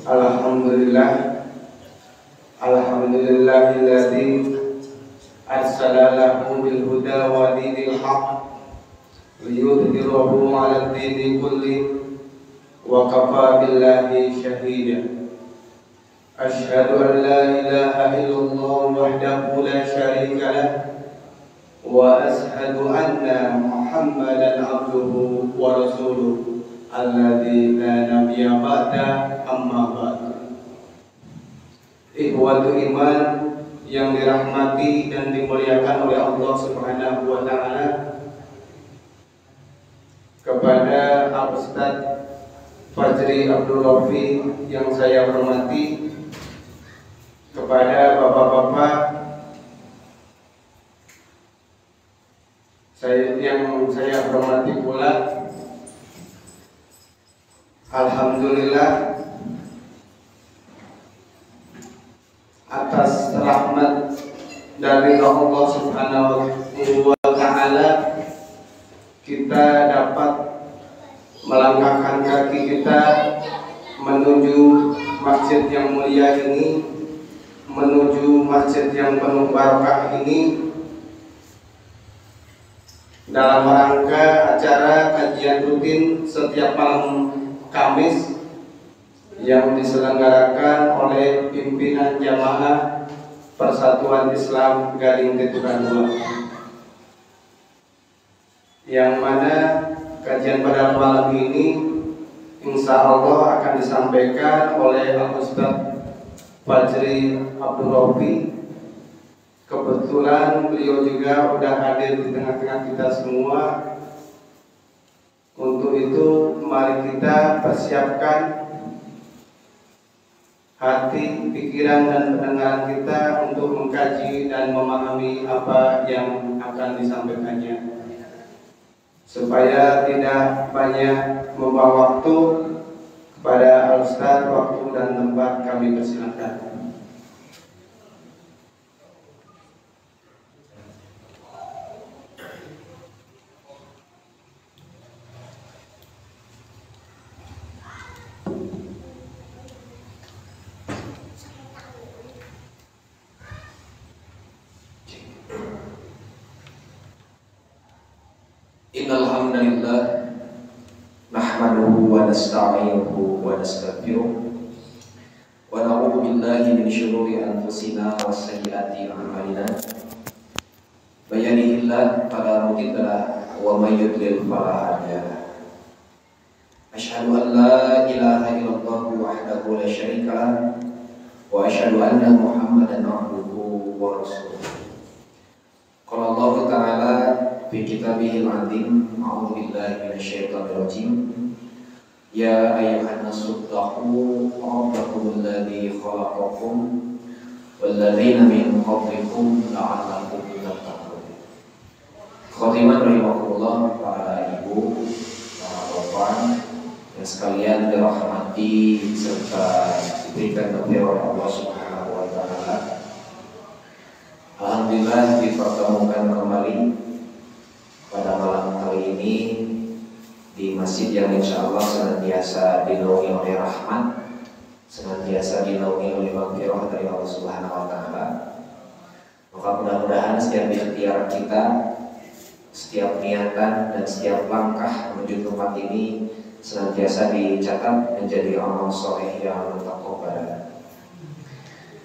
Alhamdulillah, alhamdulillahilladzi arsala lahu bil huda wa dinil haqq liyudhhirahu 'alad dini kulli wa kafa billahi shahida. Asyhadu an la ilaha illallah wahdahu la syarika lah wa asyhadu anna Muhammadan abduhu wa rasuluh alladzi la nabiyya ba'da, amma ba'du. Ikhwatul iman yang dirahmati dan dimuliakan oleh Allah Subhanahu wa taala, kepada Al-Ustaz Fajri Abdul Rafi yang saya hormati, kepada bapak-bapak yang saya hormati pula, alhamdulillah atas rahmat dari Allah Subhanahu wa taala kita dapat melangkahkan kaki kita menuju masjid yang mulia ini, menuju masjid yang penuh barakah ini, dalam rangka acara kajian rutin setiap malam Kamis yang diselenggarakan oleh pimpinan jamaah Persatuan Islam Gading Ketukan II, yang mana kajian pada malam ini insya Allah akan disampaikan oleh Al-Ustaz Fajri Abdul Rafi. Kebetulan beliau juga sudah hadir di tengah-tengah kita semua. Untuk itu mari kita persiapkan hati, pikiran, dan pendengaran kita untuk mengkaji dan memahami apa yang akan disampaikannya, supaya tidak banyak membawa waktu. Kepada Al-Ustaz, waktu dan tempat kami persilakan. Innal hamdalillah nahmaduhu wa nasta'inuhu wa nastaghfiruh wa na'udzu billahi min shururi anfusina wa sayyiati a'malina. May yahdihillahu fala mudilla lahu wa may yudlil fala hadiya lahu. Asyhadu an la ilaha illallah wahdahu la syarika lahu wa asyhadu anna Muhammadan abduhu wa rasuluh. Qala Allah ta'ala fi kitabihil azim, a'udzu billahi minasyaitonir rajim. Ya ayyuhan nasu taqu rabbakum alladzi khalaqakum wal ladzina min qablikum la'allakum tattaqun. Khotiman rahimakumullah, para ibu, para bapak yang sekalian dirahmati serta diberikan taufik oleh Allah Subhanahu wa taala. Alhamdulillah dipertemukan kembali pada malam kali ini di masjid yang insya Allah senantiasa dinaungi oleh rahmat, senantiasa dinaungi oleh maghfirah dari Allah Subhanahu wa taala. Maka mudah-mudahan setiap ikhtiar kita, setiap niatan dan setiap langkah menuju tempat ini senantiasa dicatat menjadi amal soleh yang tertaqabbal.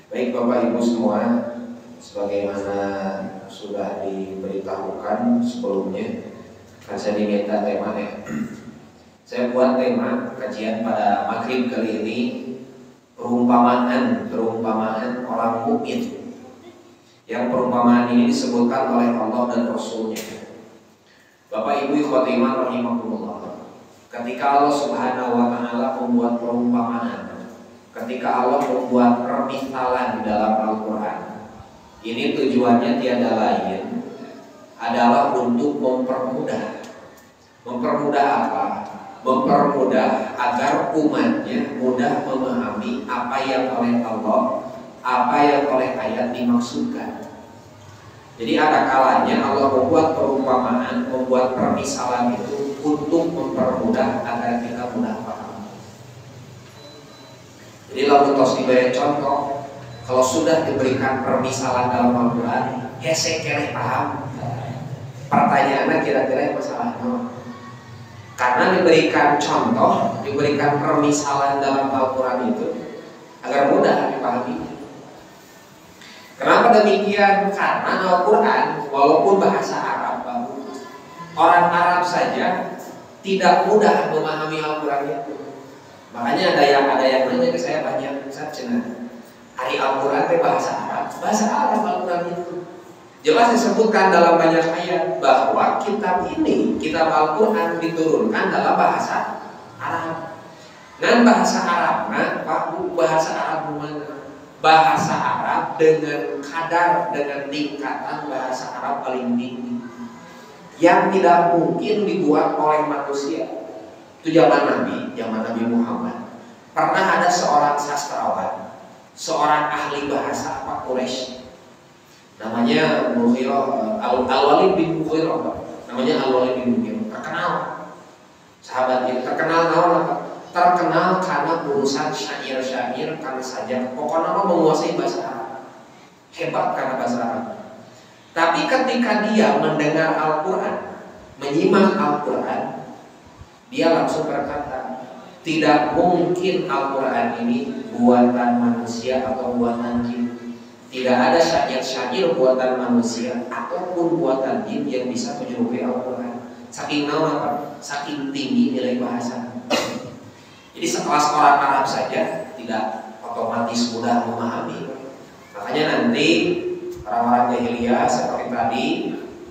Baik Bapak Ibu semua, sebagaimana sudah diberitahukan sebelumnya, kan saya diminta tema ya. Saya buat tema kajian pada maghrib kali ini, perumpamaan orang mukmin. Yang perumpamaan ini disebutkan oleh Allah dan Rasulnya. Bapak Ibu ikhwati iman rahimakumullah, ketika Allah Subhanahu wa taala membuat perumpamaan, ketika Allah membuat permisalan di dalam Al-Quran, ini tujuannya tiada lain adalah untuk mempermudah. Mempermudah apa? Mempermudah agar umatnya mudah memahami apa yang oleh Allah, apa yang oleh ayat dimaksudkan. Jadi ada kalanya Allah membuat perumpamaan, membuat permisalan itu untuk mempermudah agar kita mudah paham. Jadi Jadi lalu tos diberi contoh, kalau sudah diberikan permisalan dalam Al-Quran, ya saya kira paham. Pertanyaannya kira-kira masalahnya. Karena diberikan contoh, diberikan permisalan dalam Al-Quran itu agar mudah dipahami. Kenapa demikian? Karena Al-Quran walaupun bahasa Arab, orang Arab saja tidak mudah memahami Al-Quran itu. Makanya ada yang nanya ke saya banyak, Ustaz cenah, hari Al-Quran itu bahasa Arab Al-Quran itu. Jelas disebutkan dalam banyak ayat bahwa kitab ini, kitab Al-Quran diturunkan dalam bahasa Arab. Dan bahasa Arab, bahasa Arab mana? Bahasa Arab dengan kadar, dengan tingkatan bahasa Arab paling tinggi yang tidak mungkin dibuat oleh manusia. Itu zaman Nabi Muhammad. Pernah ada seorang sastrawan, seorang ahli bahasa Quraisy, namanya Al-Walid bin Mughirah. Namanya Al-Walid bin Mughirah, terkenal. Sahabat ini terkenal terkenal karena urusan syair-syair, karena saja pokoknya menguasai bahasa Arab. Hebat karena bahasa Arab. Tapi ketika dia mendengar Al-Quran, menyimak Al-Quran, dia langsung berkata, tidak mungkin Al-Quran ini buatan manusia atau buatan jin. Tidak ada syair-syair buatan manusia ataupun buatan jin yang bisa menyerupai Al-Quran. Saking naon, saking tinggi nilai bahasa. Jadi sekelas orang Arab saja tidak otomatis mudah memahami. Makanya nanti orang-orang jahiliyah seperti tadi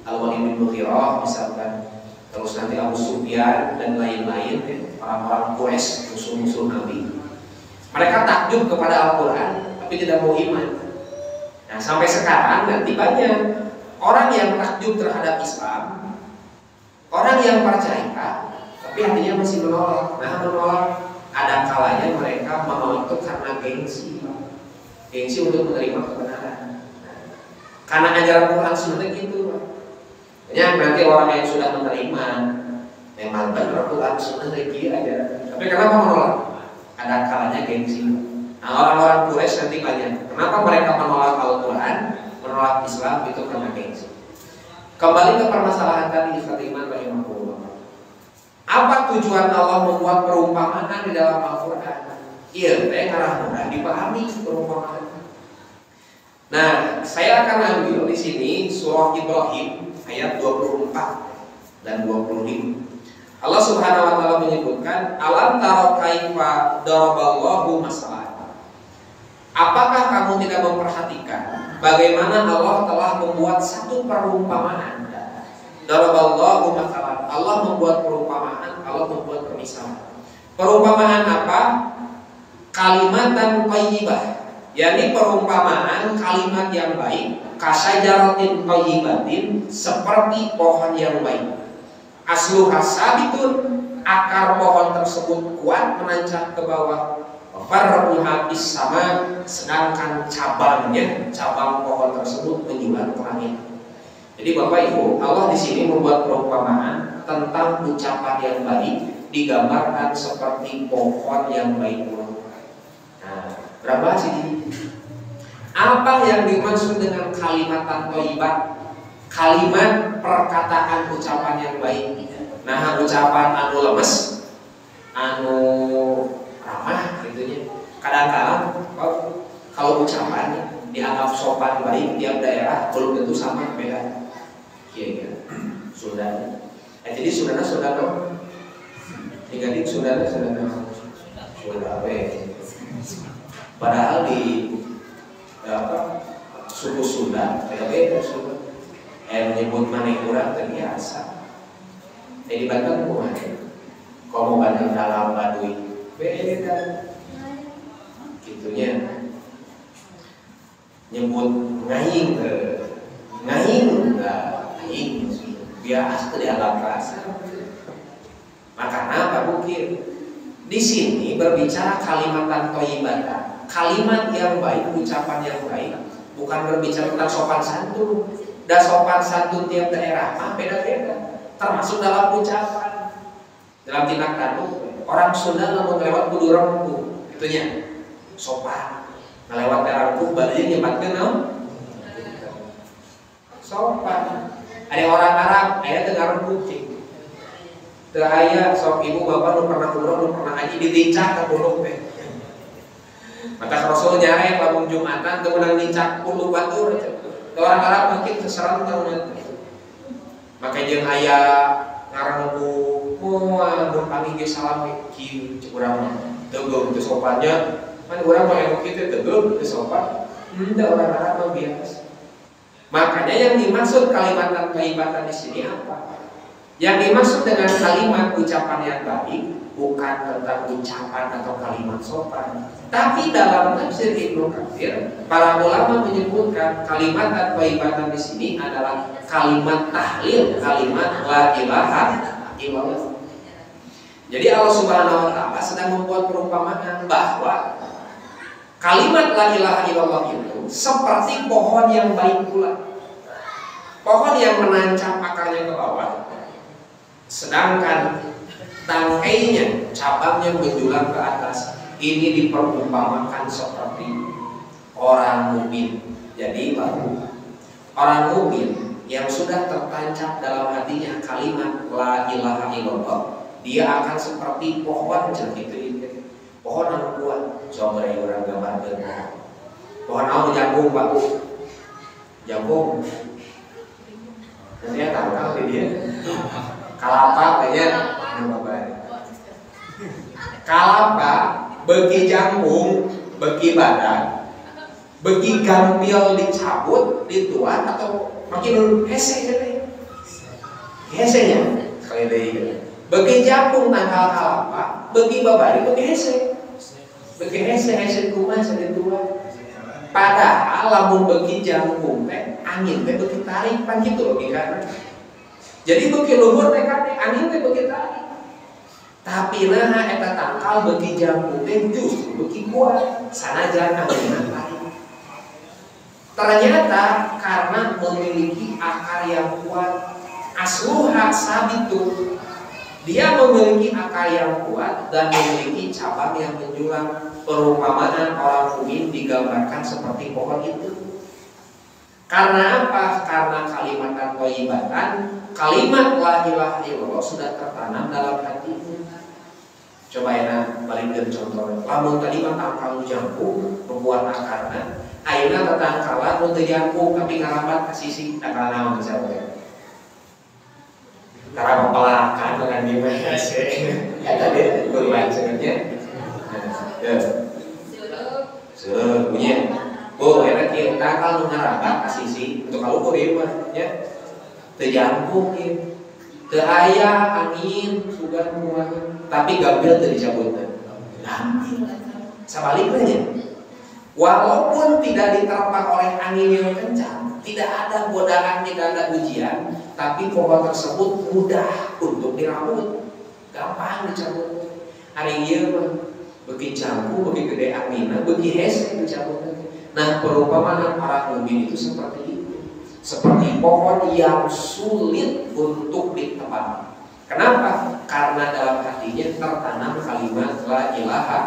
Al-Walid bin Mughirah misalkan, terus nanti Abu Sufyan dan lain-lain, orang-orang Quraisy, musuh-musuh Nabi, mereka takjub kepada Al-Quran tapi tidak mau iman. Nah sampai sekarang nanti banyak orang yang takjub terhadap Islam, orang yang percaya tapi hatinya masih menolak. Nah menolak, ada kalanya mereka menolak itu karena gengsi untuk menerima kebenaran. Karena ajaran Quran sunnah gitu. Ya, nanti orang yang sudah menerima memang benar Quran sunnah lagi aja. Tapi kenapa menolak? Ada kalanya gengsi. Nah, orang-orang Quraisy nanti banyak. Kenapa mereka menolak Al-Quran, menolak Islam itu karena gengsi. Kembali ke permasalahan tadi, Iman rahimahullah. Apa tujuan Allah membuat perumpamaan di dalam Al-Quran? Iya, karena mudah dipahami perumpamaan. Nah, saya akan ambil di sini surah Ibrahim ayat 24 dan 25. Allah Subhanahu wa taala menyebutkan, alam taro kaifa daraballahu masalan. Apakah kamu tidak memperhatikan bagaimana Allah telah membuat satu perumpamaan? Daraballahu masalan. Allah membuat perumpamaan, Allah membuat permisalan. Perumpamaan apa? Kalimatan thayyibah. yakni perumpamaan kalimat yang baik, kasajaratin thayyibatin, seperti pohon yang baik. Asluha sabitun, akar pohon tersebut kuat menancap ke bawah. Farruha bis sama, sedangkan cabang pohon tersebut menjulang ke langit. Jadi Bapak Ibu, Allah di sini membuat perumpamaan tentang ucapan yang baik digambarkan seperti pohon yang baik. Nah, berapa sih? Apa yang dimaksud dengan kalimat thayyibah? Kalimat perkataan ucapan yang baik. Nah, ucapan anu lemes, anu ramah gitunya. Kadang-kadang kalau ucapan dianggap sopan baik tiap daerah belum tentu sama, beda. Iya, Sunda. Jadi Sunda dong. Tinggal di Sunda. Padahal di suku Sunda beda Sunda. Menyebut mana kurang terbiasa. Jadi Banten kumaha? Kalau Banten dalam Baduy beda. Gitunya. Nyebut ngahing biasa dianggap rasa. Maka apa mungkin di sini berbicara kalimat thayyibah, kalimat yang baik, ucapan yang baik, bukan berbicara tentang sopan santun. Dan sopan santun tiap daerah beda-beda, termasuk dalam ucapan, dalam tindakan. Orang Sunda namun lewat kudu rempuh, itunya. sopan. Ngelewat darangku balik nyebatkeun naon? Sopan. Ada orang Arab, aya teu ngaran kucing. Teu aya sok ibu bapak nu pernah umroh, nu pernah haji ditincak ka punduk teh. Maka Rasul nyarek lamun Jumatan teu meunang nincak punduk batur. Orang Arab mungkin seserang tahun itu. Maka jeung aya ngaran nu moal mun paminggi salam kieu cek urang mah. Teu teu sopannya. Man urang mah yang kitu teu teu sopan. Henteu orang Arab mah biasa. Makanya yang dimaksud kalimat thayyibatan di sini apa? Yang dimaksud dengan kalimat ucapan yang baik bukan tentang ucapan atau kalimat sopan. Tapi dalam tafsir Ibnu Katsir, para ulama menyebutkan kalimat thayyibatan di sini adalah kalimat tahlil, kalimat la ilaha illallah. Jadi Allah Subhanahu wa taala sedang membuat perumpamaan bahwa kalimat la ilaha illallah itu seperti pohon yang baik pula. Pohon yang menancap akarnya ke bawah. Sedangkan tangkainya, cabangnya menjulang ke atas. Ini diperumpamakan seperti orang mukmin. Jadi orang mukmin yang sudah tertancap dalam hatinya kalimat la ilaha illallah, dia akan seperti pohon itu. Pohon anu kuat, coba orang gambarkeun pohon anu jagung bagus. Jagung. Nanti tangkal di dia. Kalapa kayaknya kalapa beki jambung, beki badan, beki gampil dicabut, dituan atau makin hese hesenya sekali deui. Beki jambung tangkal kalapa, beki babari beki hese kumaha sadituan. Padahal lamun beki jambung teh angin teh beki tarik pan kitu logikana. Jadi beki luhur teh kan angin teh beki tarik. Tapi nah eta tangkal beki jambung teh justru beki kuat sanajan angin tarik. Ternyata karena memiliki akar yang kuat, asluha sabitun. Dia memiliki akar yang kuat dan memiliki cabang yang menjulang. Perumpamaan orang mukmin digambarkan seperti pohon itu. Karena apa? Karena kalimat thayyibatan, kalimat la ilaha illallah sudah tertanam dalam hatinya. Coba enak balikin contohnya. Lamun tadi mah tangkal jangkung membuat akarna, ayeuna tatangkalan mun teu jangkung tapi ngarabat ka sisi tangkal naon misalnya. Cara mempelakan dengan dimensi. Ya tadi bermain sebenarnya. Ya. Punya. Oh, enak kieu tangkal nu ngarabat ka sisi untuk kaluhur ieu mah nya. Teu jangkung ieu. Teu aya angin sugan mual, tapi gampil teu dicabutna. Gampil. Sabalikna nya. Walaupun tidak diterpa oleh angin yang kencang, tidak ada godaan, tidak ada ujian, tapi pohon tersebut mudah untuk dirawat, gampang dicabut. Hari ieu mah beuki jangkung, beuki gede angina, beuki hese dicabut. Nah, perumpamaan para mukmin itu seperti itu. Seperti pohon yang sulit untuk ditebang. Kenapa? Karena dalam hatinya tertanam kalimat la ilaha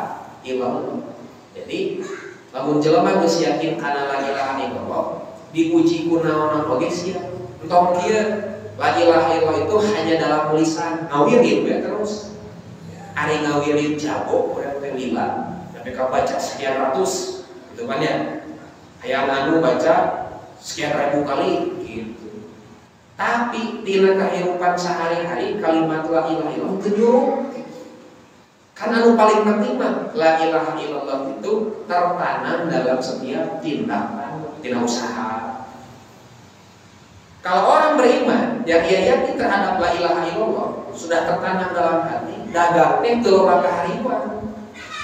illallah. Jadi, lamun jelema geus yakin kana la ilaha illallah, diuji kunaon oge sia. Entong kieu la ilaha illallah itu hanya dalam lisan, ngawirin we terus. Ari ngawirin jago urang teh lila, tapi ka baca sekian ratus, gitu kan ya. Aya anu baca sekian ribu kali gitu. Tapi dina kehidupan sehari-hari kalimat la ilaha illallah teu kan anu paling penting mah la ilaha illallah itu tertanam dalam setiap tindakan, tina usaha. Kalau orang beriman yang ia yakin terhadap la ilaha illallah sudah tertanam dalam hati, dagang teh teu loba kahariwan.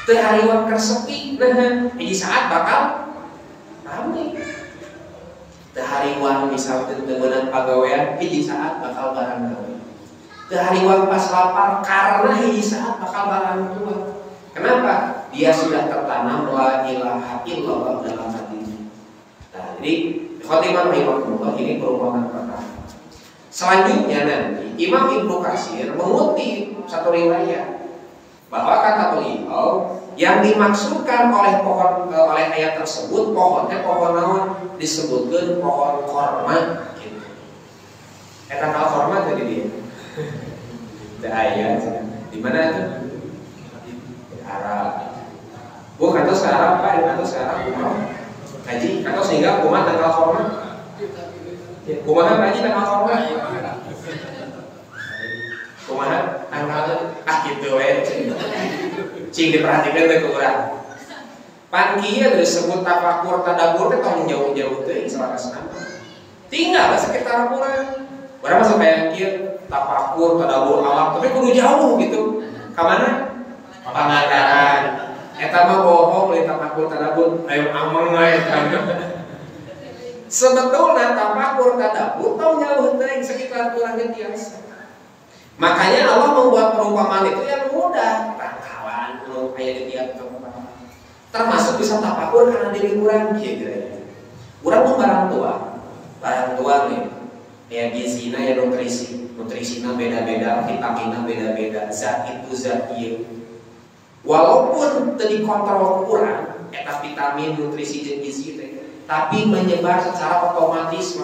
Teu hariwan kersepi, nah di saat bakal rame. Teu hariwan misalkan teu meunang pagawean, hiji saat bakal barang gawe. Teu hariwan pas lapar karena hiji saat bakal barang tua. Kenapa? Dia sudah tertanam la ilaha illallah dalam hatinya. Nah, jadi khotimah rahimahullah ini perumpamaan pertama. Selanjutnya nanti Imam Ibnu Katsir mengutip satu riwayat bahwa kata beliau Yang dimaksudkan oleh ayat tersebut pohonnya pohon naon disebutkan pohon korma gitu. Eta kal korma tadi dia. Teu aya di mana tuh? Di Arab. Bu kantos ke Arab Pak, kantos ke Arab kumaha? Haji, kantos sehingga kumaha tanggal korma? Kumaha haji tanggal korma? Kumaha tanggal gitu we. Cing diperhatikan teh ku urang. Pan kieu disebut tafakur tadabbur teh tong jauh-jauh teuing salasna. Tinggal sekitar urang. Urang mah sampai kieu tafakur tadabbur alam tapi kudu jauh gitu. Ka mana? Pangandaran. Eta mah bohong lain tafakur tadabbur, ayo amang eta. Sebetulna tafakur tadabbur tong jauh teuing sekitar urang ge tiasa. Makanya Allah membuat perumpamaan itu yang mudah. Kayak di tiap tempat, termasuk bisa tafakur karena diri kurang gitu. Kurang tuh barang tua nih, kayak gizinya ya nutrisinya beda-beda, vitaminnya beda-beda, zat itu zat itu. Walaupun tadi kontrol kurang, eta vitamin, nutrisi dan gizi itu, tapi menyebar secara otomatis,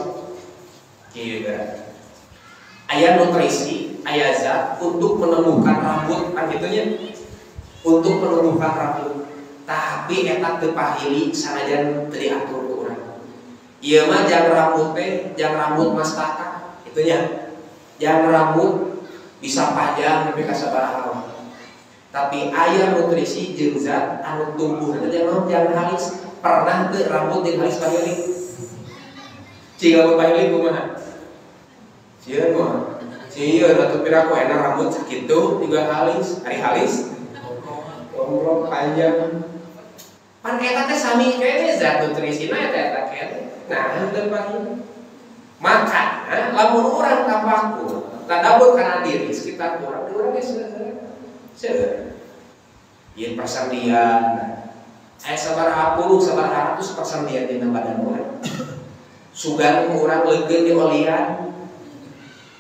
gitu. Aya nutrisi, aya zat untuk menumbuhkan rambut, kan gitunya. Untuk menumbuhkan rambut, tapi eta teu pahili sanajan teu diatur ku urang. Ieu mah jang rambut teh, jang rambut mastaka, itu nya. Jang rambut bisa panjang nepi ka sabaraha. Tapi aya nutrisi jeung zat anu tumbuh jang halis. Pernah teu rambut jeung halis pahili? Cing rambut pahili kumaha? Cieun mah. Cieun atuh pira ku enak rambut sakitu juga halis, ari halis. Omrok panjang. Pan eta teh sami kene zat nutrisina eta kene. Nah, henteu pahili. Makana lamun urang tafakur, tadabbur kana diri sekitar urang geus seueur. Yen persendian, aya sabaraha puluh, sabaraha ratus persendian dina badan urang. Sugan urang leungeun diolian.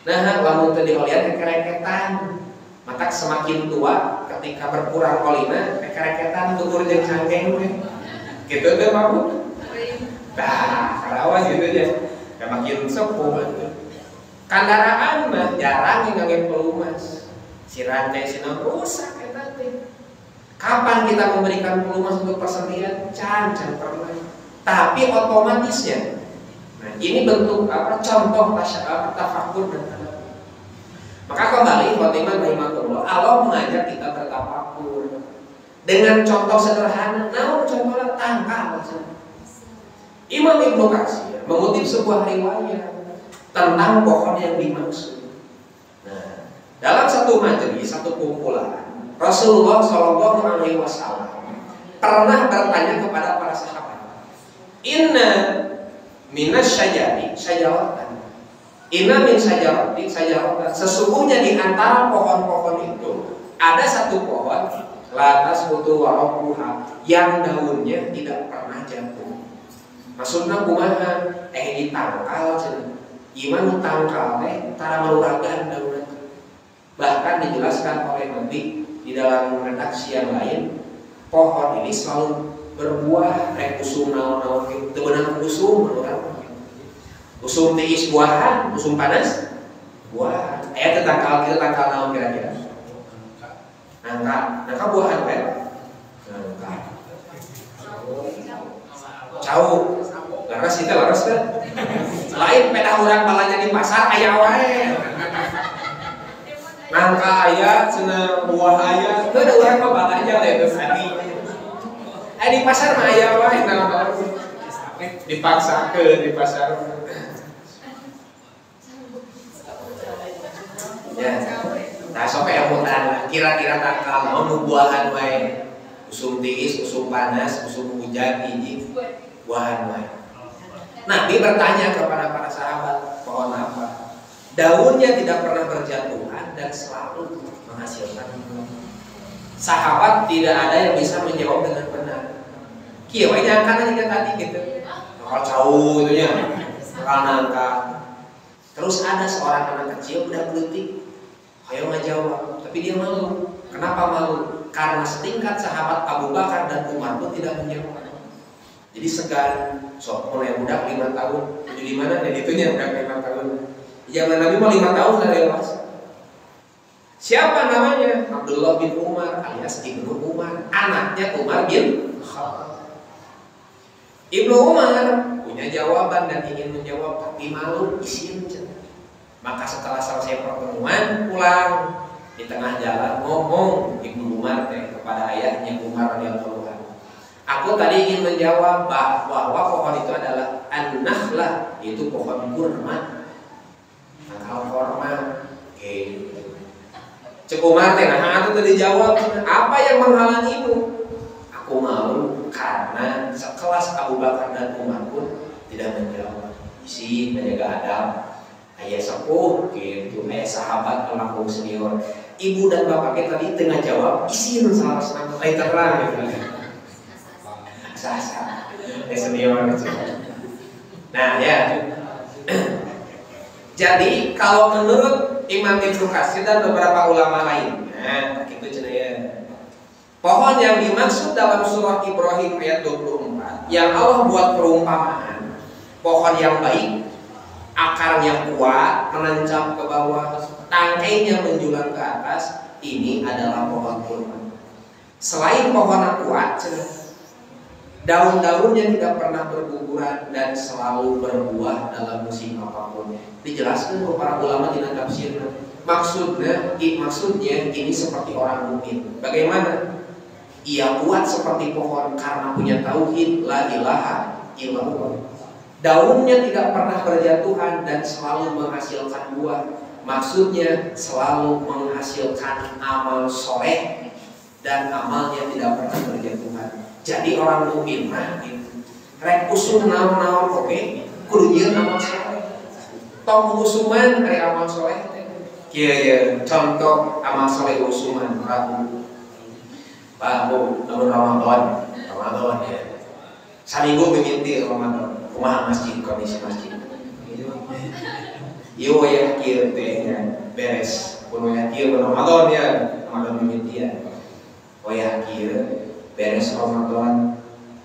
Nah, lamun teu diolian kereketan. Maka semakin tua ketika berkurang olina kereketan tutur jeung cangkeng gitu teh mabuk. Tah, karawas gitu ya. Makin sepuh atuh. Kendaraan mah jarang ngangge pelumas. Si rantai sina rusak eta teh. Kapan kita memberikan pelumas untuk persendian? Can pernah. Tapi otomatisnya. Nah, ini bentuk apa? Contoh tafakur dan tadabbur. Maka kembali Fatimah rahimahullah, Allah mengajak kita bertafakur dengan contoh sederhana. Namun contohnya tangkal. Imam Ibnu Katsir mengutip sebuah riwayat tentang pohon yang dimaksud. Nah, dalam satu majelis, satu kumpulan, Rasulullah Shallallahu Alaihi Wasallam pernah bertanya kepada para sahabat, Inna minas syajari syajaratan. Inna min syajaratin syajaratan. Sesungguhnya di antara pohon-pohon itu ada satu pohon latas butuh warokuha yang daunnya tidak pernah jatuh. Maksudnya kumaha? Ditangkal cenah. Iman tangkal tara maluragan daunna. Bahkan dijelaskan oleh Nabi di dalam redaksi yang lain, pohon ini selalu berbuah usum naon-naon teu beunang usum menurut usum tiis buahan, usum panas buahan. Aya tangkal kieu tangkal naon kira-kira? Nangka buahan kan? Nangka. Cau. Laras kita laras kan? Lain peda urang balanya di pasar aya wae. Nangka aya, cenah buah aya, teu ada urang mah balanya teh geus adi. Di pasar mah aya wae nangka. Dipaksakeun di pasar. Ya. Nah, sok aya mutan kira-kira tangkal naon buahan wae. Usum tiis, usum panas, usum hujan hiji buahan wae. Nabi bertanya kepada para sahabat, pohon apa? Daunnya tidak pernah berjatuhan dan selalu menghasilkan buah. Sahabat tidak ada yang bisa menjawab dengan benar. Kieu we nyangkana juga tadi gitu. Kalau cau itu nya, nangka. Terus ada seorang anak kecil udah peletik, ayo ngajawab, tapi dia malu. Kenapa malu? karena setingkat sahabat Abu Bakar dan Umar pun tidak menjawab. Jadi segan, sok mulai budak 5 tahun, di mana dan itunya budak 5 tahun. Zaman Nabi mau 5 tahun sudah dewasa. Siapa namanya? Abdullah bin Umar alias Ibnu Umar, anaknya Umar bin Khattab. Ibnu Umar punya jawaban dan ingin menjawab tapi malu isin. Maka setelah selesai pertemuan pulang, di tengah jalan ngomong Ibnu Umar kepada ayahnya Umar radhiyallahu anhu. Aku tadi ingin menjawab bahwa pohon itu adalah an-nakhlah, yaitu pohon kurma. Kalau kurma, oke. Cek Umar nah itu tadi jawab, apa yang menghalangimu? Aku malu karena sekelas Abu Bakar dan Umar pun tidak menjawab. Isi menjaga adab. Ayah sepuh, gitu, ayah sahabat, pelaku senior. Ibu dan bapaknya tadi tengah jawab, isin salah senang, terang gitu. Sasa, senior gitu. Nah ya, jadi kalau menurut Imam Ibnu Katsir dan beberapa ulama lainnya, gitu cenaya. Pohon yang dimaksud dalam surah Ibrahim ayat 24, yang Allah buat perumpamaan, pohon yang baik, akarnya kuat, menancap ke bawah, tangkainya menjulang ke atas, ini adalah pohon kurma. Selain pohon kuat, daun-daunnya tidak pernah berguguran dan selalu berbuah dalam musim apapun. Dijelaskan oleh para ulama di tafsir. Maksudnya ini seperti orang mukmin. Bagaimana? Ia kuat seperti pohon karena punya tauhid la ilaha illallah. Daunnya tidak pernah berjatuhan dan selalu menghasilkan buah. Maksudnya selalu menghasilkan amal soleh dan amalnya tidak pernah berjatuhan. Jadi orang mukmin mah rek usum naon-naon oke, kudu ieu amal soleh. Tong usuman ari amal soleh teh. Kieu contoh amal soleh usuman Rabu. Pak Bu, Ramadan ya. Saminggu mimiti Ramadan. Kumaha masjid, kondisi masjid. Ieu aya kieu teh beres. Kudu aya kieu Ramadan ya, Ramadan mimiti ya. Aya kieu beres Ramadan,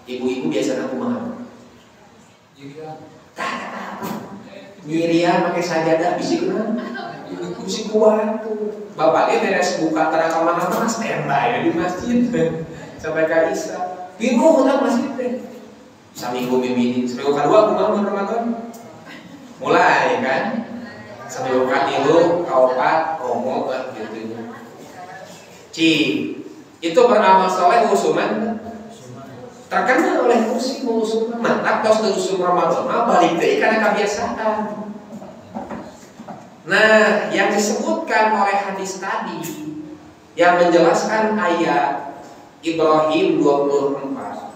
ibu-ibu biasanya kumaha? Nyirian pakai sajadah bisikna, bisik kuat tuh. Bapaknya beres buka tanda kamar nama standby di masjid sampai ke Isya. Bingung udah masjid teh. Saminggu mimiti, seminggu kedua kumaha Ramadan? Mulai kan? Seminggu katilu, kaopat, ngomong lah gitu. Itu beramal soleh usuman terkenal oleh kursi usuman. Mantap tos teu usum Ramadan balik deui karena kebiasaan. Nah, yang disebutkan oleh hadis tadi yang menjelaskan ayat Ibrahim 24.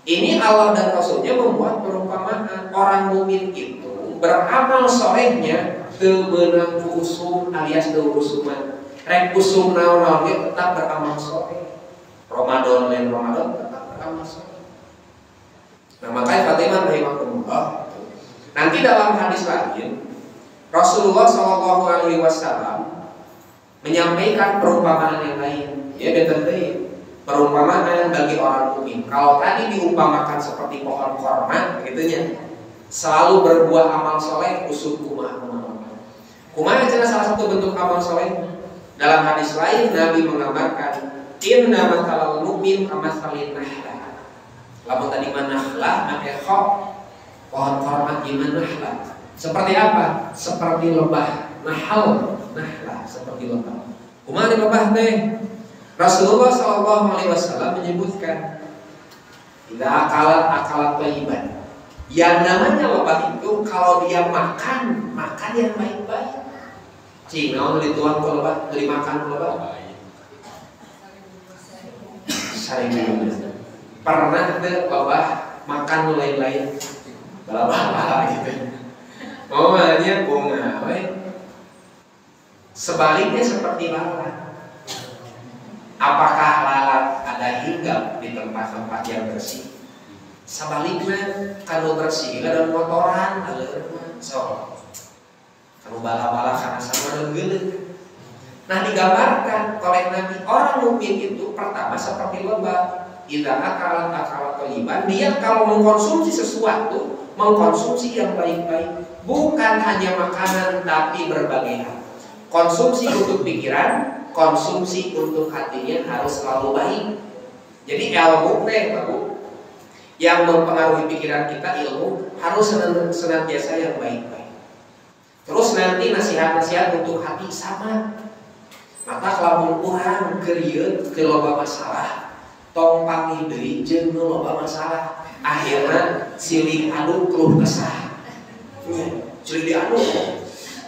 Ini Allah dan Rasulnya membuat perumpamaan orang mukmin itu beramal solehnya teu beunang usum alias teu usuman. Rek usum naon-naon ge tetap beramal soleh. Ramadan lain Ramadan tetap beramal soleh. Nah, makanya Fatimah rahimahullah. Nanti dalam hadis lain Rasulullah Shallallahu Alaihi Wasallam menyampaikan perumpamaan yang lain. Ya betul perumpamaan bagi orang mukmin. Kalau tadi diumpamakan seperti pohon korma, begitunya selalu berbuah amal soleh, usum kumaha. Kumaha adalah salah satu bentuk amal soleh. Dalam hadis lain Nabi menggambarkan inna matalal mu'min kamatsalin nahlah. Lamun tadi manahlah make kha pohon korma gimana nahlah? Seperti apa? Seperti lebah nahal. Nahlah seperti lebah. Kumaha lebah teh? Rasulullah sallallahu alaihi wasallam menyebutkan idza akalat thayyiban. Yang namanya lebah itu kalau dia makan yang baik-baik. Cing, naon dituang ku lebah, teu dimakan ku lebah. Sering pernah teu lebah makan nu lain-lain. Bala-bala gitu. Oh, nya bunga we. Sebaliknya seperti lalat. Apakah lalat ada hinggap di tempat-tempat yang bersih? Sebaliknya kalau bersih ada kotoran, ada so. Kalau bala-bala karena sama geuleuh. Nah, digambarkan oleh Nabi orang mukmin itu pertama seperti lebah. Idza akala thayyiban, dia kalau mengkonsumsi sesuatu, mengkonsumsi yang baik-baik, bukan hanya makanan tapi berbagai hal. Konsumsi untuk pikiran, konsumsi untuk hatinya harus selalu baik. Jadi ilmu baru yang mempengaruhi pikiran kita, ilmu harus senantiasa yang baik-baik. Terus nanti nasihat-nasihat untuk hati sama. Maka kalau urang keur ke loba masalah, tong panggil deui jeung loba masalah, akhirna silih adu keluh kesah. Silih diadu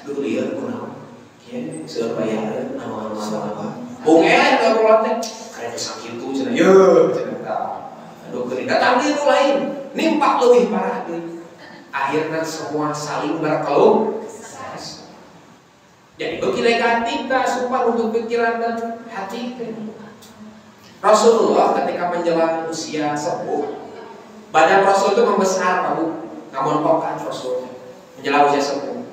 duh lieur kunaon? Kieu seueur bayareun naon-naon. Bungen kalau teh karena sakit tuh cenah ye cenah. Aduh geuning datang di lain, nimpak leuwih parah deui. Akhirna semua saling berkeluh. Jadi bagi negatif tak sumpah untuk pikiran dan hati. Rasulullah ketika menjelang usia sepuh, badan Rasul itu membesar, kamu namun pokan Rasul menjelang usia sepuh.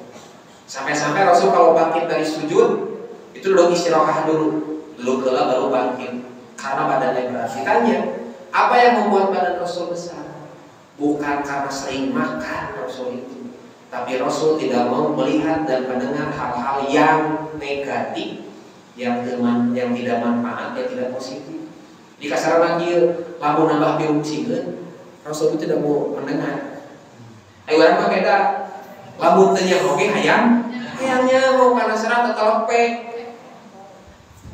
Sampai-sampai Rasul kalau bangkit dari sujud itu dulu istirahat dulu gelap baru bangkit karena badannya berat. Ditanya, apa yang membuat badan Rasul besar? Bukan karena sering makan Rasul itu, tapi Rasul tidak mau melihat dan mendengar hal-hal yang negatif, yang tidak manfaat, yang tidak positif. Di kasaran lagi, lamun nambah biungcingkeun, Rasul itu tidak mau mendengar. Ayo orang mah beda. Lamun teu nya oge hayangnya mau kana serat tetelepe.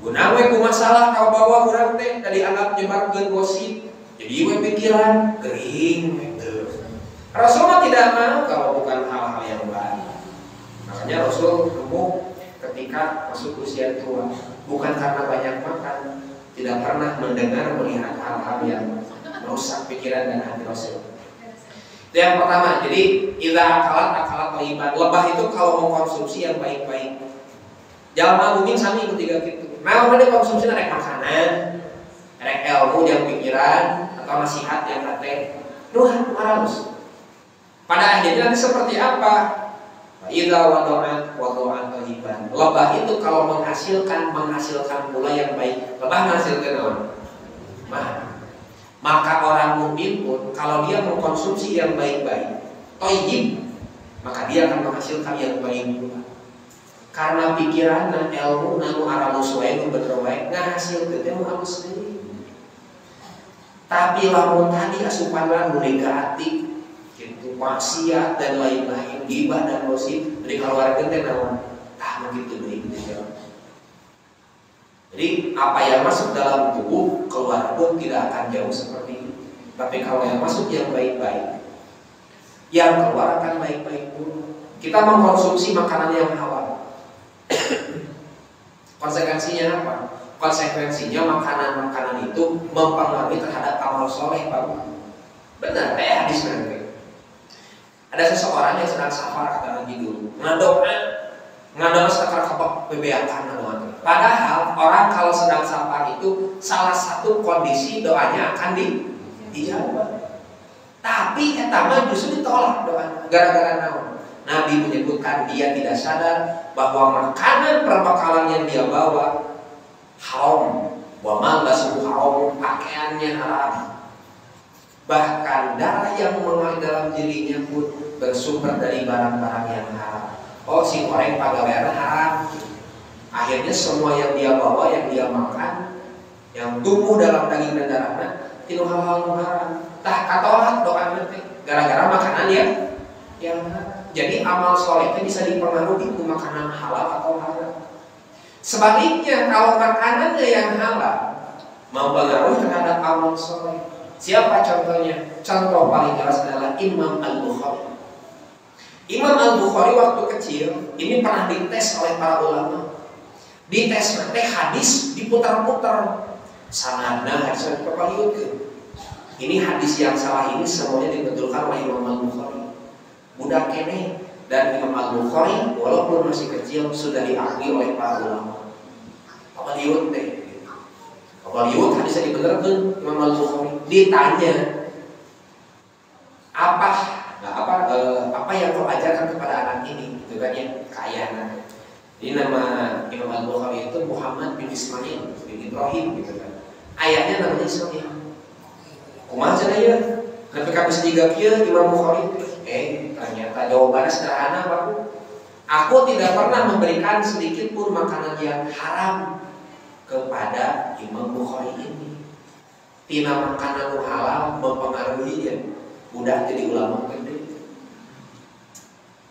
Guna we ku masalah ka bawa urang teh tadi anggap nyebarkeun gosip. Jadi we pikiran gering gitu. Rasul mah tidak mau kalau bukan hal-hal yang baik. Makanya Rasul gemuk ketika masuk usia tua, bukan karena banyak makan, tidak pernah mendengar melihat hal-hal yang merusak pikiran dan hati Rasul. Itu yang pertama. Jadi idza akalat thayyiban. Lebah itu kalau mau konsumsi yang baik-baik. Jalma mungkin sami ketiga gitu. Mau ada konsumsi rek makanan, rek ilmu yang pikiran atau nasihat yang hati. Nuh harus. Pada akhirnya nanti seperti apa? Idza wada'at thayyiban. Lebah itu kalau menghasilkan pula yang baik. Lebah menghasilkan apa? Maka orang mukmin pun kalau dia mengkonsumsi yang baik-baik, thayyib, maka dia akan menghasilkan yang baik pula. Karena pikiran dan ilmu nanu aramu suwe nu bener wae ngahasilkeun teh halus deui. Tapi lamun tadi asupan nu negatif, gitu maksiat dan lain-lain, ghibah dan gosip, dikeluarkeun teh naon? Tah begitu deui gitu. Jadi apa yang masuk dalam tubuh keluar pun tidak akan jauh seperti itu. Tapi kalau yang masuk yang baik-baik, yang keluar akan baik-baik pun. Kita mengkonsumsi makanan yang halal. Konsekuensinya apa? Konsekuensinya makanan-makanan itu mempengaruhi terhadap amal soleh, Pak. Benar, kayak hadis nanti. Ada seseorang yang sedang safar kata Nabi dulu, ngadong sekarang kebak bebeakan. Padahal orang kalau sedang safar itu salah satu kondisi doanya akan dijawab. Tapi etama justru ditolak doa. Gara-gara naon? Nabi menyebutkan dia tidak sadar bahwa makanan perbekalan yang dia bawa haram, wa malbasuhu haram, pakaiannya haram. Bahkan darah yang mengalir dalam dirinya pun bersumber dari barang-barang yang haram. Oh, si goreng pagawean haram. Akhirnya semua yang dia bawa, yang dia makan, yang tumbuh dalam daging dan darahnya itu hal-hal haram. Tah katolak doa nanti gara-gara makanan yang haram. Jadi amal soleh itu bisa dipengaruhi ke makanan halal atau haram. Sebaliknya kalau makanannya yang halal mempengaruhi terhadap amal soleh. Siapa contohnya? Contoh paling jelas adalah Imam Al-Bukhari. Imam Al-Bukhari waktu kecil ini pernah dites oleh para ulama. Dites nanti hadis diputar-putar. Sanadna hadis dipapaliutkeun. Ini hadis yang salah ini semuanya dibetulkan oleh Imam Al-Bukhari. Budak kene dan Imam Al-Bukhari walaupun masih kecil sudah diakui oleh para ulama. Papaliut teh. Papaliut hadisnya dibenerkeun Imam Al-Bukhari. Ditanya apa yang kau ajarkan kepada anak ini? Itu kan ya kayana. Ini nama Imam Imam Al-Bukhari itu Muhammad bin Ismail bin Ibrahim gitu kan. Ayahnya namanya Ismail. Kumaha cenah ieu? Nepi ka bisa jiga kieu Imam Bukhari. Ternyata jawabannya sederhana, Pak. Aku tidak pernah memberikan sedikit pun makanan yang haram kepada Imam Bukhari ini. Tina makanan halal mempengaruhi dia. Udah jadi ulama gede.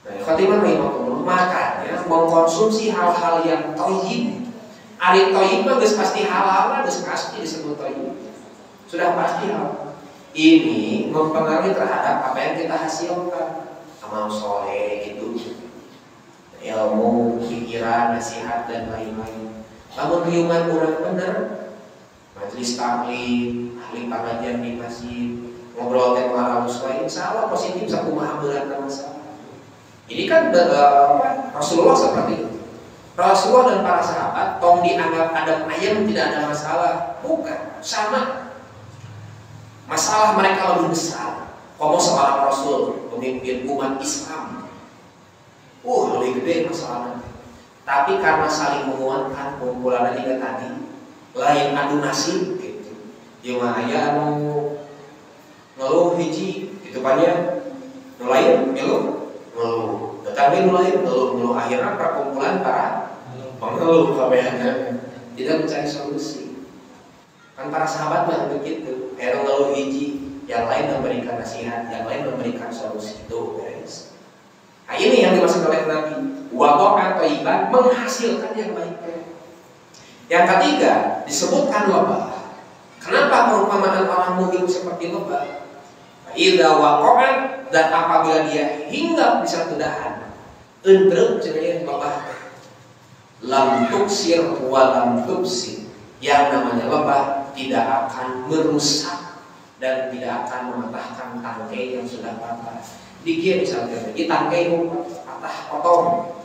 Nah, khotimah Imam makanya mengkonsumsi hal-hal yang thayyib. Ari thayyib mah geus pasti halal, geus pasti disebut thayyib. Sudah pasti halal. Ini mempengaruhi terhadap apa yang kita hasilkan. Amal soleh gitu, ilmu, pikiran, nasihat dan lain-lain. Namun riungan orang bener, majelis taklim, ahli pengajian di masjid, ngobrol tentang halus lain, insya Allah positif sakumaha berat masalah. Ini kan Rasulullah seperti itu. Rasulullah dan para sahabat tong dianggap adab ayam tidak ada masalah, bukan, sama. Masalah mereka lebih besar. Kalau seorang Rasul memimpin umat Islam, lebih gede masalahnya. Tapi karena saling menguatkan, kumpulan juga tadi, lain adu nasib gitu. Yang aya anu ngeluh hiji, gitu kan ya. Nu lain ngeluh. Tetapi nu lain ngeluh. Akhirnya perkumpulan para pengeluh kabehana tidak mencari solusi. Kan para sahabat mah begitu. Ero ngeluh hiji, yang lain memberikan nasihat, yang lain memberikan solusi. Itu guys. Nah, ini yang dimaksud oleh Nabi. Wadho'an thayyiban, menghasilkan yang baik. Yang ketiga disebutkan lebah. Kenapa perumpamaan orang mukmin seperti lebah? Idza waqa'an, dan apabila dia hinggap di satu dahan, endreg cenah lebah. Lam tuksir wa lam tubsir. Yang namanya lebah tidak akan merusak dan tidak akan mematahkan tangkai yang sudah patah. Dikir misalnya, di tangkai patah potong,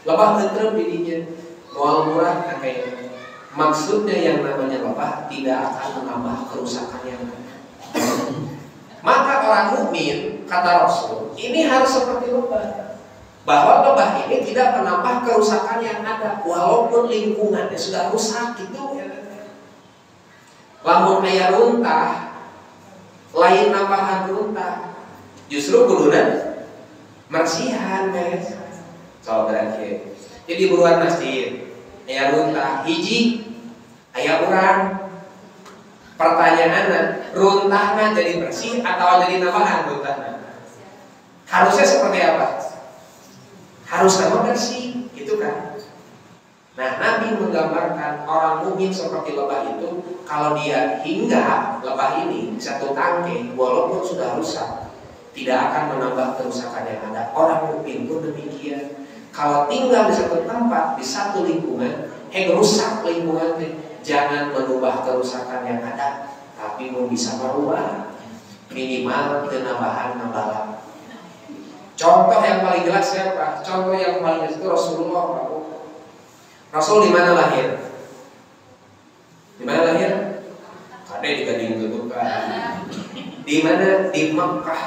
lebah gentrem didinya, moal murah tangkai. Maksudnya yang namanya lebah tidak akan menambah kerusakan yang ada. Maka orang mukmin, kata Rasul, ini harus seperti lebah, bahwa lebah ini tidak menambah kerusakan yang ada, walaupun lingkungannya sudah rusak gitu. Lamun aya runtah, lain nambahan runtah, justru kuduna mersihan guys. So berarti jadi buruan masjid aya runtah hiji aya urang. Pertanyaanna, runtahna jadi bersih atau jadi nambahan runtahna? Harusnya seperti apa? Harus nama bersih, gitu kan? Nah, Nabi menggambarkan orang mukmin seperti lebah itu, kalau dia hinggap lebah ini di satu tangkai, walaupun sudah rusak, tidak akan menambah kerusakan yang ada. Orang mukmin pun demikian. Kalau tinggal di satu tempat, di satu lingkungan, rusak lingkungan, jangan mengubah kerusakan yang ada, tapi mau bisa merubah minimal penambahan. Contoh yang paling jelas siapa? Contoh yang paling jelas itu Rasulullah. Rasul di mana lahir? Di mana lahir? Ada di Gading Tutukan. Di mana? Di Mekah.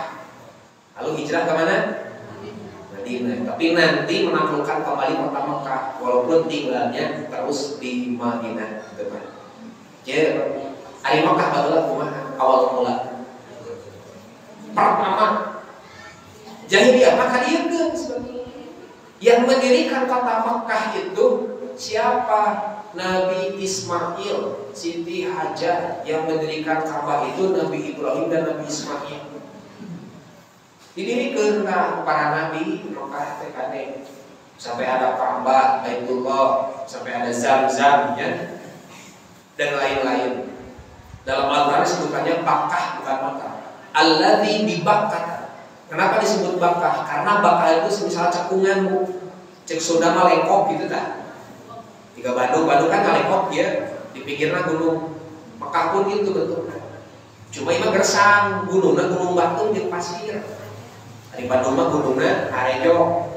Lalu hijrah ke mana? Madinah. Tapi nanti menaklukkan kembali kota Mekah, walaupun tinggalnya terus di Madinah. Jadi, dari Mekah adalah awal mula. Pertama, jahiliyah maka dia kan yang mendirikan kota Mekah itu siapa? Nabi Ismail, Siti Hajar. Yang mendirikan Ka'bah itu Nabi Ibrahim dan Nabi Ismail. Didirikan para nabi Mekah TKD sampai ada Ka'bah, Baitullah, sampai ada Zam-Zam ya, dan lain-lain. Dalam Al-Quran sebutannya Bakkah bukan Makkah. Alladzi bi Bakkah. Kenapa disebut Bakkah? Karena Bakkah itu semisal cekungan, cek sudah mah lengkop gitu tak. Jika Bandung kan ngalengkop ya, di pinggirnya gunung. Mekah pun itu bentuknya. Cuma ini gersang, gunungnya gunung batu jeung pasir. Di Bandung mah gunungnya Arejo.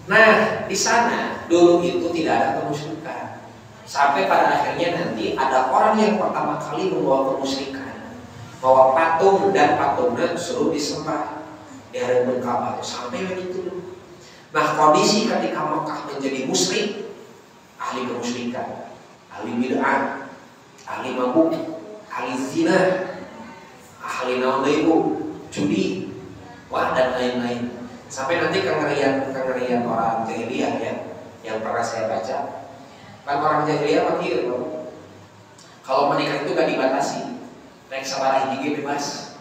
Nah, di sana dulu itu tidak ada kemusyrikan. Sampai pada akhirnya nanti ada orang yang pertama kali membawa kemusyrikan, bawa patung dan patungnya suruh disembah di hadapan Ka'bah sampai begitu. Nah, kondisi ketika Mekah menjadi musyrik, ahli kemusyrikan, ahli bid'ah, ahli mabuk, ahli zina, ahli naon deui judi, wah dan lain-lain. Sampai nanti kengerian orang jahiliyah ya, yang pernah saya baca. Kan orang jahiliyah makir, kalau menikah itu gak dibatasi, naik sabaraha hiji bebas.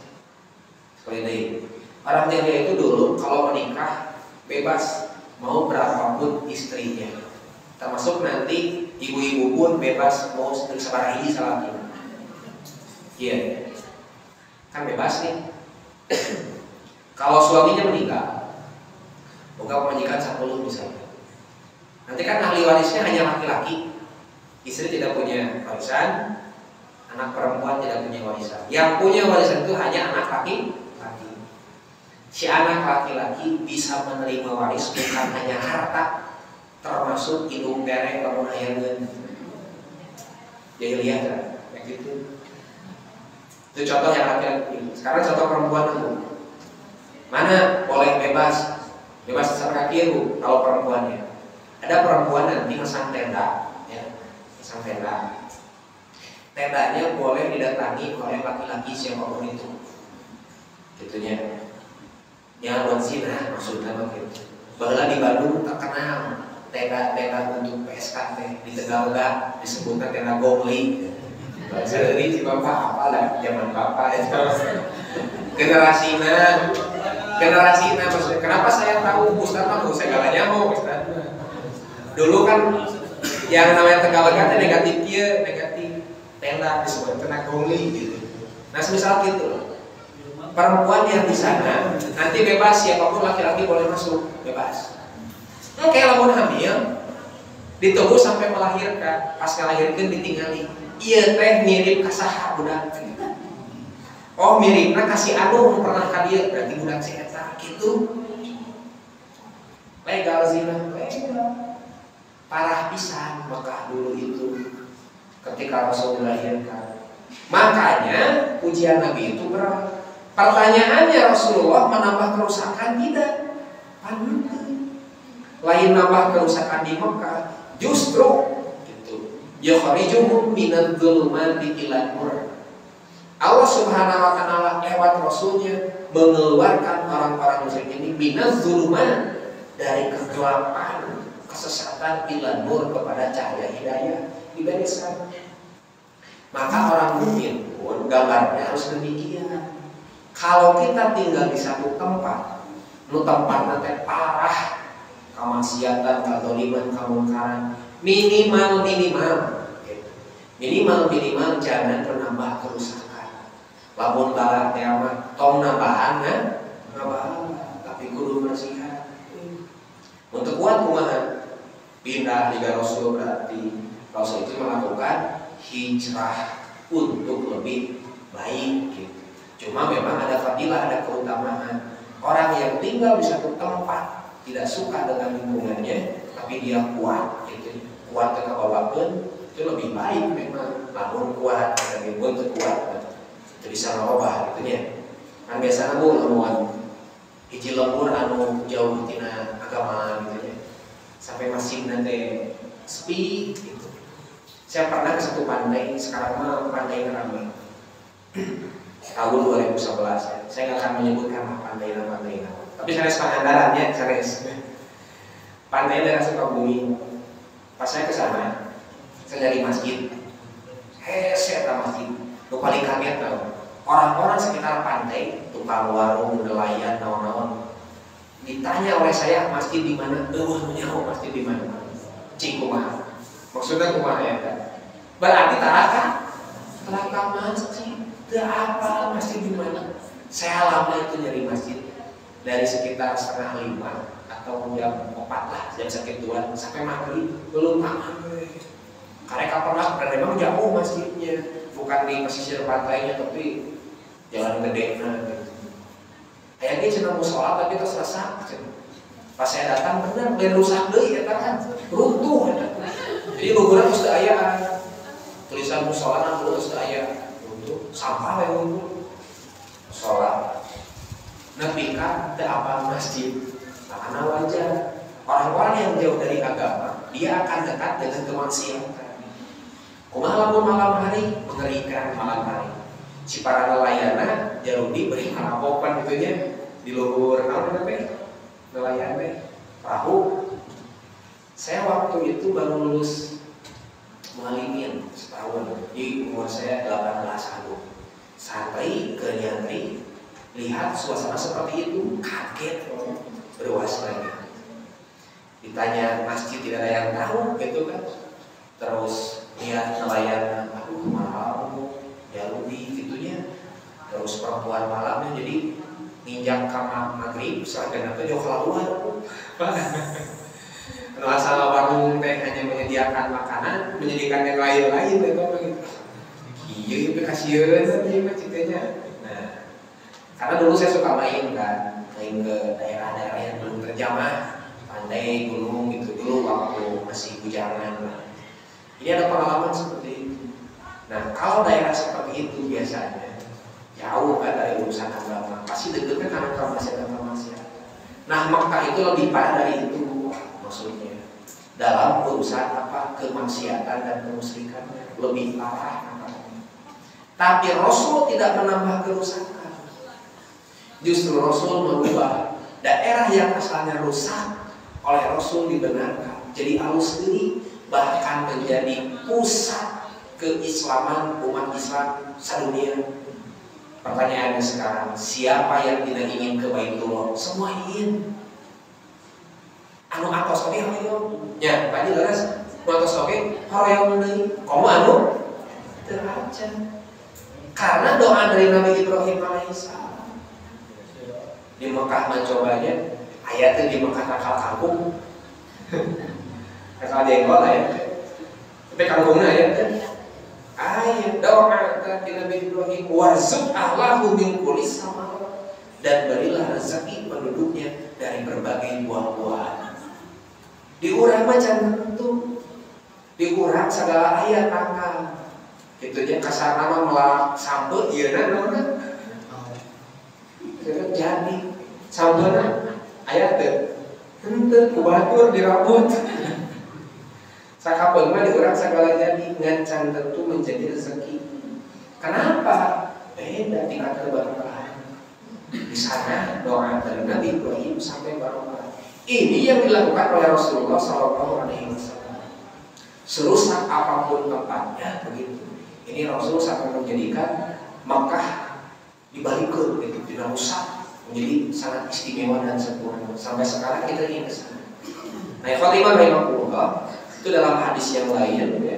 Seperti itu. Orang jahiliyah itu dulu kalau menikah bebas, mau berapapun istrinya. Termasuk nanti ibu-ibu pun bebas mau sabaraha hiji salaki. Iya, kan bebas nih. Kalau suaminya meninggal, bukan majikan 10 misalnya. Nanti kan ahli warisnya hanya laki-laki. Istri tidak punya warisan, anak perempuan tidak punya warisan. Yang punya warisan itu hanya anak laki-laki. Si anak laki-laki bisa menerima waris bukan hanya harta, termasuk hidung derek lamun aya ngeun. Jadi lihat kan, kayak gitu. Itu contoh yang laki-laki. Sekarang contoh perempuan dulu. Mana boleh bebas kaki kalau perempuannya. Ada perempuan nanti masang tenda, ya, masang tenda. Tendanya boleh didatangi oleh laki-laki siapapun itu, gitunya. Yang zina maksudnya begitu. Bahwa di Bandung terkenal tenda untuk PSKT, di Tegal disebutkan tenda gongli. Saya dari si bapak apa lah zaman bapak itu. Generasinya maksudnya. Kenapa saya tahu Ustaz mah saya gak nyaho Ustaz. Dulu kan yang namanya Tegalega negatif tenda disebut tenda gongli gitu. Nah semisal gitu, perempuan yang di sana nanti bebas, siapapun laki-laki boleh masuk bebas. Oke, lamun hamil ditunggu sampai melahirkan, pas melahirkan ditinggali. Iya teh mirip kasaha budak. Oh miripna kasih anu pernah ka dieu, berarti budak si eta gitu. Legal zina, legal. Parah pisan Mekah dulu itu ketika Rasul dilahirkan. Makanya ujian Nabi itu berat. Pertanyaannya, Rasulullah menambah kerusakan tidak? Lain nambah kerusakan di Mekah, justru gitu. Yukhrijuhum minadh-dhulumati ilan nur. Allah Subhanahu wa taala lewat Rasulnya mengeluarkan orang-orang musyrik ini minadh-dhulumat, dari kegelapan, kesesatan ilan nur, kepada cahaya hidayah, diberikan. Maka orang mukmin pun gambarnya harus demikian. Kalau kita tinggal di satu tempat, nu tempatna teh parah, kamaksiatan, kadzaliman, kamungkaran, minimal jangan menambah kerusakan. Lamun bala teh mah tong nambahan kan, tapi kudu bersihan. Untuk kuat kumaha? Pindah di Rasul, berarti Rasul itu melakukan hijrah untuk lebih baik gitu. Cuma memang ada fadilah, ada keutamaan. Orang yang tinggal di satu tempat tidak suka dengan lingkungannya, tapi dia kuat, gitu. Kuat kebawakan itu lebih baik memang. Namun kuat, tapi pun kuat, itu bisa ngobah, gitu ya. Kan biasanya lamun hiji lembur anu jauh tina agama, gitu ya. Sampai masih nanti sepi, gitu. Saya pernah ke satu pantai, sekarang mah pantai ramai. Tahun 2011 ya. Saya nggak akan menyebutkan pantai. Tapi saya Pangandaran ya, pantai daerah Sukabumi. Pas saya ke sana, saya dari masjid. Saya masjid. Lu paling kaget tau. Orang-orang sekitar pantai, tukang warung, nelayan, naon-naon. Ditanya oleh saya, masjid di mana? Menyaho masjid di mana? Cikumaha. Maksudnya kumaha ya kan? Berarti Taraka masjid. Gak apa masjid di mana? Saya lama itu nyari masjid dari sekitar 4:30 atau jam 4 lah, jam sekituan sampai maghrib belum aman. Karena pernah memang jauh masjidnya, bukan di pesisir pantainya tapi jalan gede gitu. Kayaknya cina musola tapi terus rusak. Pas saya datang benar dan rusak deh, ya kan runtuh. Jadi guguran terus aya tulisan musola terus aya. Sampah yang ngumpul sholat nepi kan teu apal masjid, karena wajar orang-orang yang jauh dari agama dia akan dekat dengan kemaksiatan. Kumaha lamun malam hari, mengerikan malam hari. Si para nelayana jarudi beri ngarapokan gitu nya di luhur naon teh nelayan teh perahu. Saya waktu itu baru lulus mualimin setahun, di umur saya 18 tahun. Santai ke nyantri, lihat suasana seperti itu, kaget, berwas lagi. Ditanya masjid tidak ada yang tahu gitu kan. Terus lihat nelayan, aduh mahal, ya lebih gitunya. Terus perempuan malamnya jadi ninjak kamar maghrib, seragam itu jauh keluar. Kalau asal warung teh hanya menyediakan makanan, menyediakan yang lain-lain itu gitu. Iya, itu kasihan tadi ceritanya. Nah, karena dulu saya suka main kan, main ke daerah-daerah yang belum terjamah, pantai, gunung gitu dulu waktu masih bujangan. Ini ada pengalaman seperti itu. Nah, kalau daerah seperti itu biasanya jauh kan dari urusan agama, pasti dekatnya karena kemaksiatan. Nah, Makkah itu lebih parah dari itu maksudnya. Dalam urusan apa kemaksiatan dan kemusyrikan lebih parah. Tapi Rasul tidak menambah kerusakan. Justru Rasul mengubah daerah yang asalnya rusak oleh Rasul dibenarkan jadi halus ini, bahkan menjadi pusat keislaman umat Islam sedunia. Pertanyaannya sekarang, siapa yang tidak ingin ke Baitullah? Semua ingin. Anu atos oke horeong. Ya, tadi jelas atos oke horeong deui. Komo anu teu acan. Karena doa dari Nabi Ibrahim alaihissalam. Di Mekah mencobanya, ayatnya di Mekah nakal kampung. Nakal jengkol ya. Tapi kampungnya ayatnya. Ayat doa dari Nabi Ibrahim, warzuq ahlahu min kulli samarat, dan berilah rezeki penduduknya dari berbagai buah-buahan. Diurang macam tentu, diurang segala ayat akal. Itu aja kasar nama melak sampai iya nana jadi sampai ayat deh ente kubatur dirabut sakapeng mah diurang segala jadi ngancan tentu menjadi rezeki. Kenapa? Beda tingkat keberkahan. Di sana doa dari Nabi Ibrahim sampai barokah. Ini yang dilakukan oleh Rasulullah SAW. Serusak apapun tempatnya begitu. Ini Rasul sampai menjadikan Makkah dibalikkan gitu, tidak rusak, menjadi sangat istimewa dan sempurna. Sampai sekarang kita ingin ke sana. Nah, Fatimah rahimahullah itu dalam hadis yang lain ya,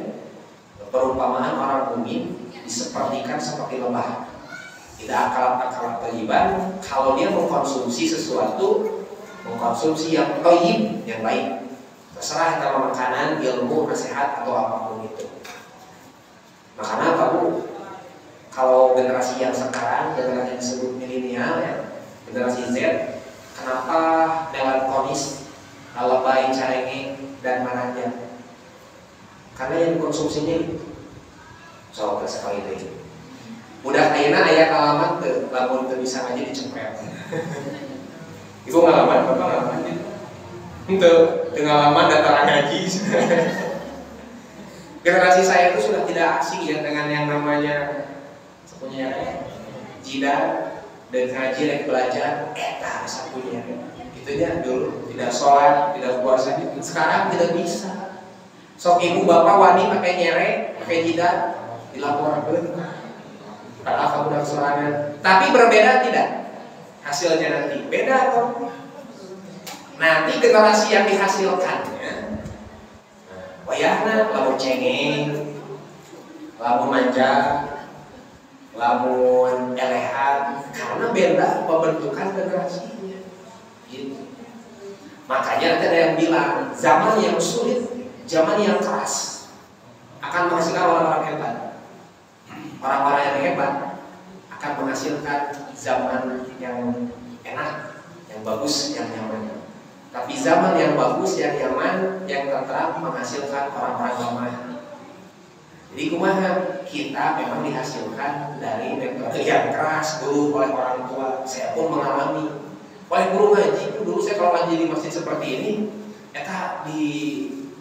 perumpamaan orang mukmin disepertikan seperti lebah. Tidak akal thayyiban, kalau dia mengkonsumsi sesuatu, mengkonsumsi yang thayyib, yang baik. Terserah kalau makanan, ilmu, nasihat atau apapun itu. Makanya kamu kalau generasi yang sekarang, generasi yang disebut milenial ya, generasi Z, kenapa melankolis, lebay, carengeng, dan marahnya? Karena yang konsumsinya itu soal sekali itu. Udah kayaknya ayat alamat tuh, lamun tuh bisa aja dicepet. Ibu ngalaman, bapak ngalaman gitu. Itu pengalaman datang ngaji. Generasi saya itu sudah tidak asing ya dengan yang namanya punya jidat dan ngaji dan belajar sapunya. Itunya dulu tidak sholat, tidak puasa. Sekarang tidak bisa. Sok ibu bapak wani pakai nyerek, pakai jidat dilaporkan. Padahal kamu udah sorangan. Tapi berbeda tidak? Hasilnya nanti beda atau? Nanti generasi yang dihasilkannya wayahna lamun cengeng, lamun manja, lamun elehan, karena beda pembentukan generasinya. Gitu. Makanya ada yang bilang zaman yang sulit, zaman yang keras akan menghasilkan orang-orang hebat. Orang-orang yang hebat akan menghasilkan zaman yang enak, yang bagus, yang nyaman. Tapi zaman yang bagus, yang nyaman, yang tenteram menghasilkan orang-orang lemah. Jadi kumaha kita memang dihasilkan dari metode yang keras dulu oleh orang tua. Saya pun mengalami oleh guru ngaji. Dulu saya kalau ngaji di masjid seperti ini, eta di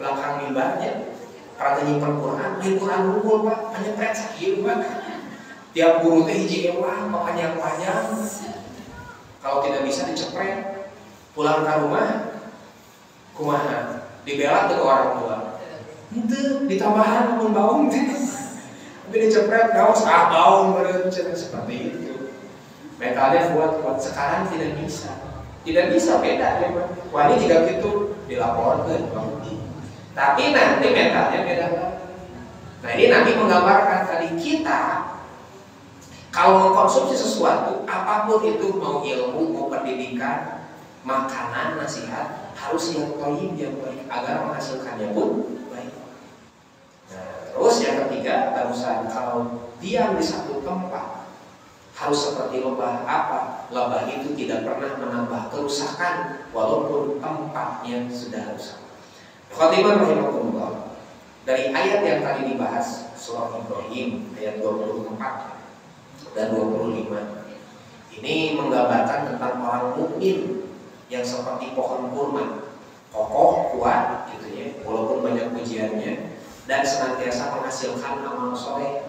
belakang mimbarnya para nyimpen Quran, Quran unggul Pak, penyepret sakit Pak. Tiap guru teh hiji ewah, panjang-panjang. Kalau tidak bisa dicepret, pulang ke rumah, kumaha? Dibela ke orang tua. Itu ditambahan namun baung teh. Tapi dicepret gaos baung bener seperti itu. Mentalnya buat sekarang tidak bisa. Tidak bisa beda ya Pak. Wani jika gitu dilaporkan. Tapi nanti mentalnya beda. Nah ini Nabi menggambarkan tadi kita kalau mengkonsumsi sesuatu, apapun itu, mau ilmu, mau pendidikan, makanan, nasihat, harus yang toyib, yang baik, agar menghasilkannya pun baik. Nah, terus yang ketiga, barusan kalau diam di satu tempat, harus seperti lebah apa? Lebah itu tidak pernah menambah kerusakan, walaupun tempatnya sudah rusak. Khotimah rahimahullah, dari ayat yang tadi dibahas, surah Ibrahim, ayat 24 dan 25, ini menggambarkan tentang orang mukmin yang seperti pohon kurma, kokoh, kuat, gitu ya, walaupun banyak ujiannya, dan senantiasa menghasilkan amal soleh,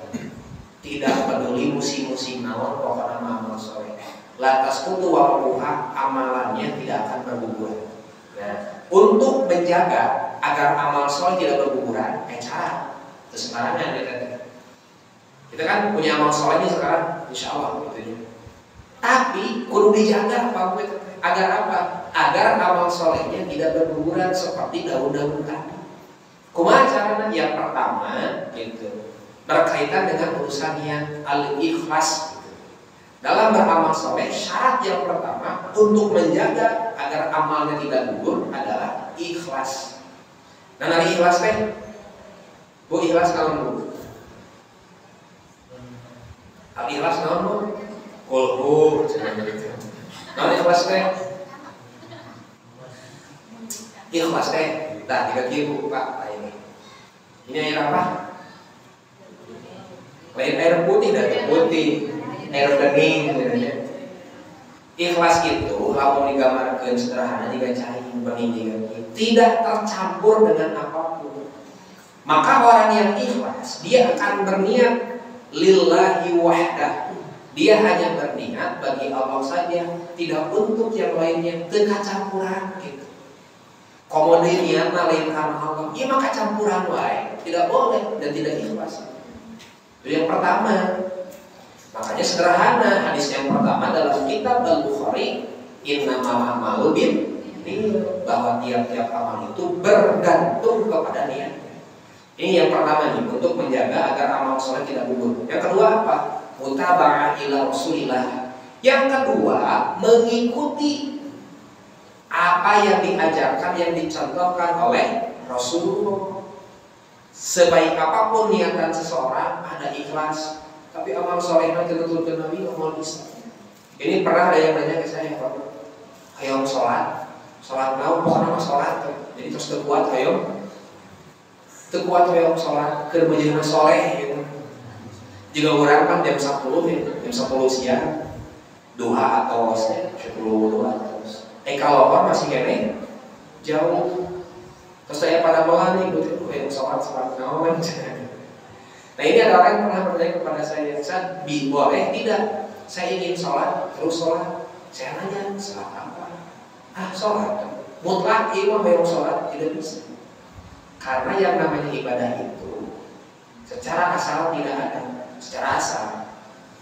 tidak peduli musim-musim naon, pokoknya amal soleh. Lantas kutu wakuha, amalannya tidak akan berguguran. Nah, untuk menjaga agar amal soleh tidak berguguran, cara terus sekarang kita kan punya amal solehnya sekarang, insya Allah gitu ya. Tapi kudu dijaga agar apa? Agar amal solehnya tidak berguguran seperti daun-daun tadi. Kumaha caranya? Yang pertama, gitu, berkaitan dengan urusan yang al-ikhlas. Gitu. Dalam beramal soleh, syarat yang pertama untuk menjaga agar amalnya tidak gugur adalah ikhlas. Nah, dari ikhlas teh, Bu ikhlas kalau dulu. Al-ikhlas naon Bu? Kulhu. Naon ikhlas teh? Ikhlas teh, dah 3 ribu Pak ini. Ini air apa? Lain air putih dan putih, air bening. Ikhlas itu, lamun digambarkan sederhana digacahin bening tidak tercampur dengan apapun. Maka orang yang ikhlas, dia akan berniat lillahi wahdah. Dia hanya berniat bagi Allah saja, tidak untuk yang lainnya, teu kacampuran gitu. Komode niatna lain karena Allah, ieu mah kacampuran wae, tidak boleh dan tidak ikhlas. Itu yang pertama. Makanya sederhana, hadis yang pertama dalam kitab Al-Bukhari, innamal a'malu binniyat, bahwa tiap-tiap amal itu bergantung kepada niat. Ini yang pertama nih, untuk menjaga agar amal soleh tidak gugur. Yang kedua apa? Mutaba'ah ila Rasulillah. Yang kedua, mengikuti apa yang diajarkan, yang dicontohkan oleh Rasulullah. Sebaik apapun niatan seseorang, ada ikhlas, tapi amal solehnya kebetulan Nabi amal bisa. Ini pernah ada yang nanya ke saya, Pak, hayong sholat naon, pokoknya mah sholat. Jadi terus terkuat hayong. Tekuat hayong sholat keur menjadi soleh gitu. Jika orang kan jam 10 ya, jam 10 siang duha atau 10 duha terus. Kalau orang masih kene jauh. Terus saya pada malah nih butuh hayong sholat naon. Nah ini ada orang yang pernah bertanya kepada saya, Ustaz, boleh tidak? Saya ingin sholat, terus sholat. Saya nanya, sholat apa? Sholat. Mutlak imam hayong sholat tidak bisa. Karena yang namanya ibadah itu secara asal tidak ada, secara asal,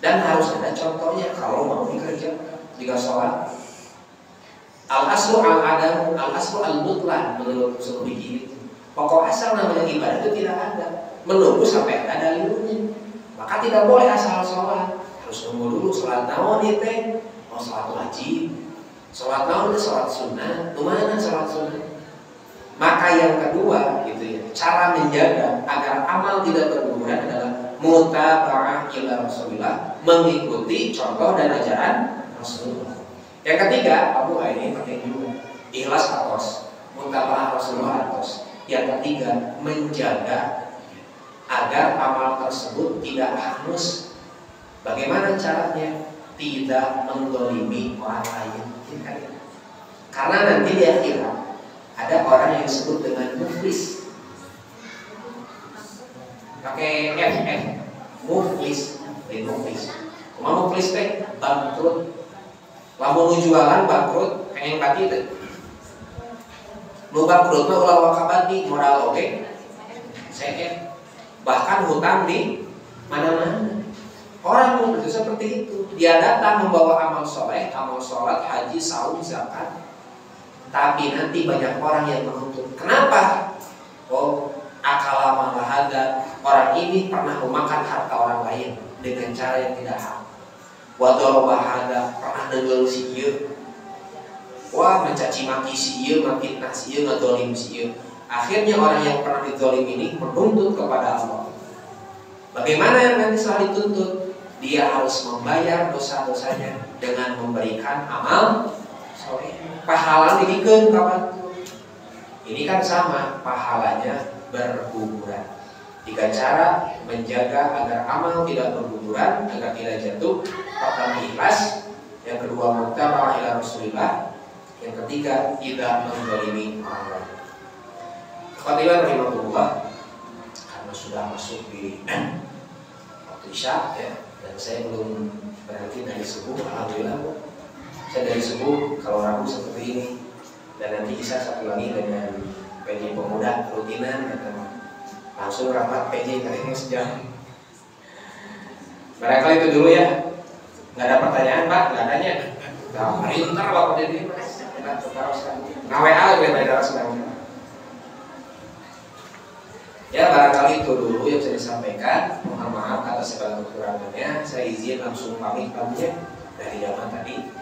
dan harus ada contohnya kalau mau dikerjakan. Jika sholat, al-aslu al-adam, al-aslu al-mutlaq menurut usul fikih itu. Pokok asal namanya ibadah itu tidak ada, menunggu sampai ada dalilnya. Maka tidak boleh asal sholat, harus nunggu dulu sholat naon itu, mau sholat wajib, sholat naon itu sholat sunnah, mana sholat sunnah. Maka yang kedua gitu ya, cara menjaga agar amal tidak berguguran adalah mutaba'ah ila Rasulillah, mengikuti contoh dan ajaran Rasulullah. Yang ketiga, ini penting juga, ikhlas atos, mutaba'ah Rasulullah atos. Yang ketiga, menjaga agar amal tersebut tidak hangus. Bagaimana caranya? Tidak menzalimi orang lain. Karena nanti di akhirat ada orang yang disebut dengan muflis. pakai FF muflis, muflis. Mau muflis teh bangkrut. Lamun nu jualan bangkrut, pengen bati teh. Nu bangkrut mah ulah wakabati modal oge. Saya bahkan hutang di mana-mana. Orang muflis itu seperti itu. Dia datang membawa amal soleh, amal sholat, haji, saum, zakat. Tapi nanti banyak orang yang menuntut. Kenapa? Oh, akala mahada. Orang ini pernah memakan harta orang lain dengan cara yang tidak hak. Wadorobahada, pernah nenggel si ieu. Wah, mencaci maki si ieu, ngafitnah si ieu, ngadolim si ieu. Akhirnya orang yang pernah didolim ini menuntut kepada Allah. Bagaimana yang nanti setelah dituntut? Dia harus membayar dosa-dosanya dengan memberikan amal soleh. Pahala diberikan kapan tuh? Ini kan sama, pahalanya berguguran. 3 cara menjaga agar amal tidak berguguran, agar tidak jatuh. Pertama ikhlas, yang kedua mutaba'ah ila Rasulillah, yang ketiga tidak menzalimi orang lain. Khatiban rahimahullah, karena sudah masuk di waktu Isya ya, dan saya belum berhenti dari subuh. Alhamdulillah saya dari subuh kalau ragu seperti ini, dan nanti Isya satu lagi dengan PJ Pemuda rutinan atau langsung rapat PJ kalinya sejam. Barangkali itu dulu ya. Nggak ada pertanyaan Pak, nggak adanya. Nah, hari ntar Bapak jadi Mas, kita teruskan. Ngawe biar ada semuanya. Ya barangkali itu dulu yang bisa disampaikan. Mohon maaf atas segala kekurangannya. Saya izin langsung pamit dari zaman tadi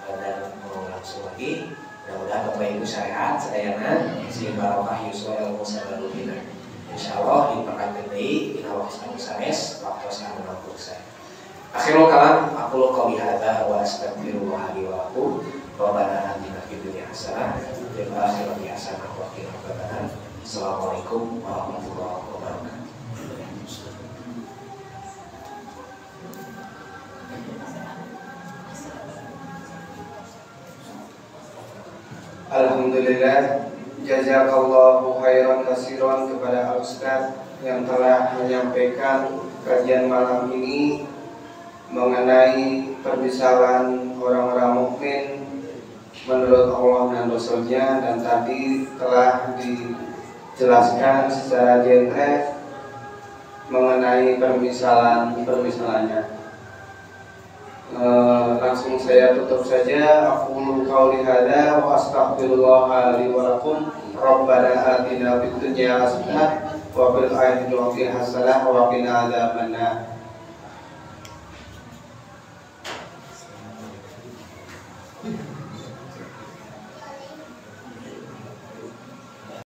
dan mau langsung lagi. Mudah-mudahan Bapak Ibu sehat, sedayana, sehingga barokah yuswa ilmu sabalubina. Insyaallah di perkatakan ini kita waktu sanes waktu saya mengaku saya. Akhirul kalam aku qouli hadza wa astaghfirullah li wa lakum. Rabbana atina fid dunya hasanah wa fil akhirati hasanah wa qina adzabannar. Assalamualaikum warahmatullahi wabarakatuh. Alhamdulillah, jazakallahu khairan katsiran kepada Al-Ustaz yang telah menyampaikan kajian malam ini mengenai permisalan orang-orang mukmin menurut Allah dan Rasulnya, dan tadi telah dijelaskan secara genre mengenai permisalannya. Langsung saya tutup saja. Aqulu qouli hadza wa astaghfirullah li wa lakum. Rabbana atina fid dunya hasanah wa fil akhirati hasanah wa qina adzabannar.